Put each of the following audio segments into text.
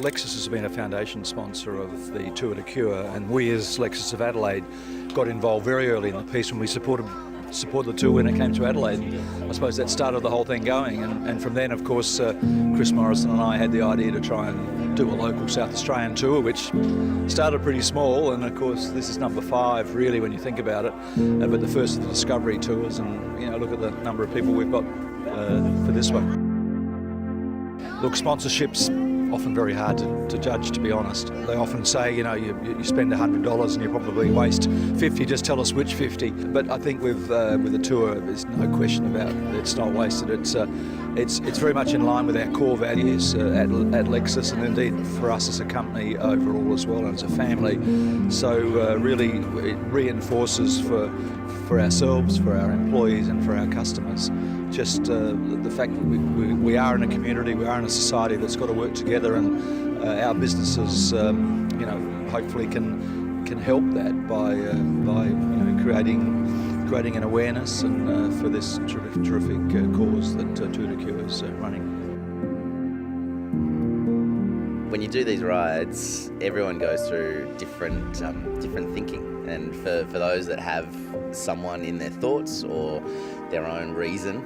Lexus has been a foundation sponsor of the Tour de Cure, and we as Lexus of Adelaide got involved very early in the piece when we supported the tour when it came to Adelaide. I suppose that started the whole thing going, and from then, of course, Chris Morrison and I had the idea to try and do a local South Australian tour, which started pretty small, and of course this is number 5 really when you think about it, but the first of the Discovery tours, and look at the number of people we've got for this one. Look, sponsorships often very hard to judge, to be honest. They often say, you spend $100 and you probably waste 50, just tell us which 50. But I think with the tour, there's no question about it. It's not wasted. It's very much in line with our core values at Lexus, and indeed for us as a company overall as well, and as a family. So really it reinforces for ourselves, for our employees and for our customers, just the fact that we are in a community, we are in a society that's got to work together, and our businesses, hopefully can help that by creating an awareness and for this terrific cause that Tour de Cure is running. When you do these rides, everyone goes through different thinking, and for those that have someone in their thoughts or their own reason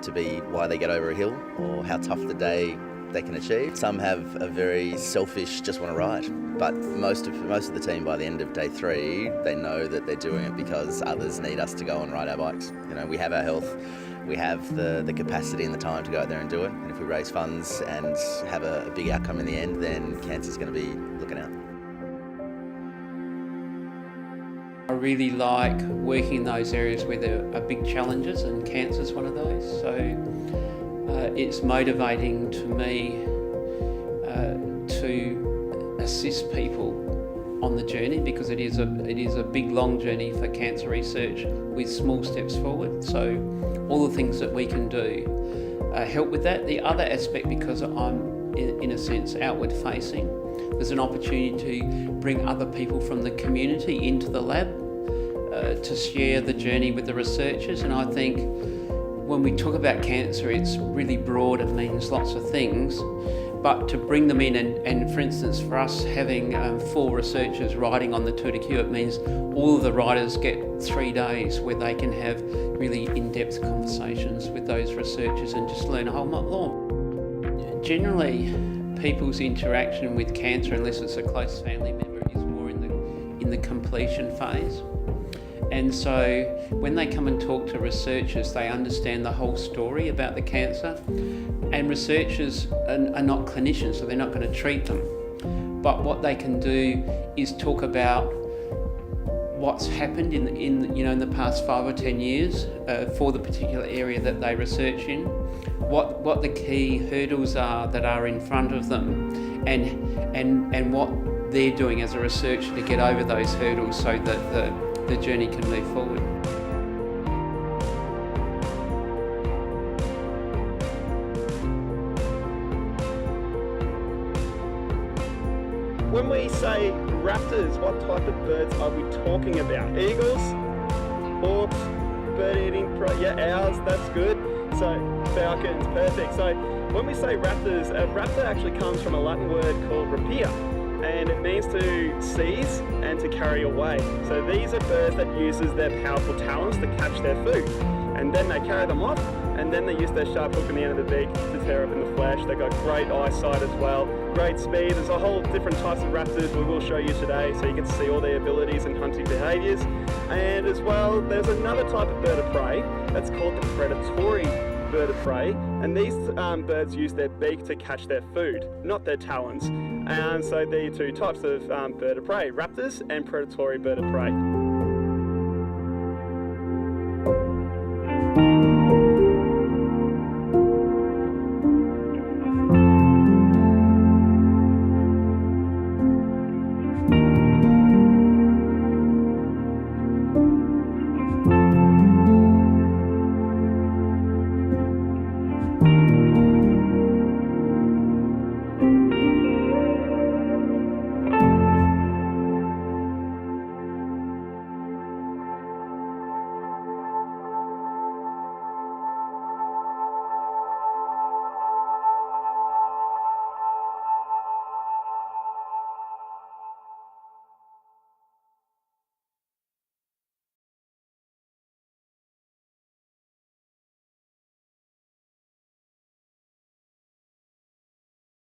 to be why they get over a hill or how tough the day they can achieve. Some have a very selfish, just want to ride. But most of the team, by the end of day 3, they know that they're doing it because others need us to go and ride our bikes. We have our health, we have the capacity and the time to go out there and do it. And if we raise funds and have a big outcome in the end, then cancer's going to be looking out. I really like working in those areas where there are big challenges, and cancer's one of those. So it's motivating to me to assist people on the journey, because it is a big long journey for cancer research with small steps forward. So all the things that we can do help with that. The other aspect, because I'm in a sense outward facing, there's an opportunity to bring other people from the community into the lab to share the journey with the researchers. And I think when we talk about cancer, it's really broad, it means lots of things. But to bring them in, and for instance, for us having 4 researchers riding on the Tour de Cure, it means all of the riders get 3 days where they can have really in-depth conversations with those researchers and just learn a whole lot more. Generally, people's interaction with cancer, unless it's a close family member, is more in the completion phase. And so when they come and talk to researchers, they understand the whole story about the cancer. And researchers are not clinicians, so they're not going to treat them. But what they can do is talk about what's happened in the past 5 or 10 years for the particular area that they research in, what the key hurdles are that are in front of them, and what they're doing as a researcher to get over those hurdles so that the journey can move forward. When we say raptors, what type of birds are we talking about? Eagles, hawks, bird-eating prey, owls, that's good. So falcons, perfect. So when we say raptors, a raptor actually comes from a Latin word called rapia, and it means to seize and to carry away. So these are birds that uses their powerful talons to catch their food, and then they carry them off, and then they use their sharp hook in the end of the beak to tear open the flesh. They've got great eyesight as well, great speed. There's a whole different types of raptors we will show you today, so you can see all their abilities and hunting behaviours. And as well, there's another type of bird of prey that's called the predatory bird of prey, and these birds use their beak to catch their food, not their talons. And so there are 2 types of bird of prey, raptors and predatory bird of prey.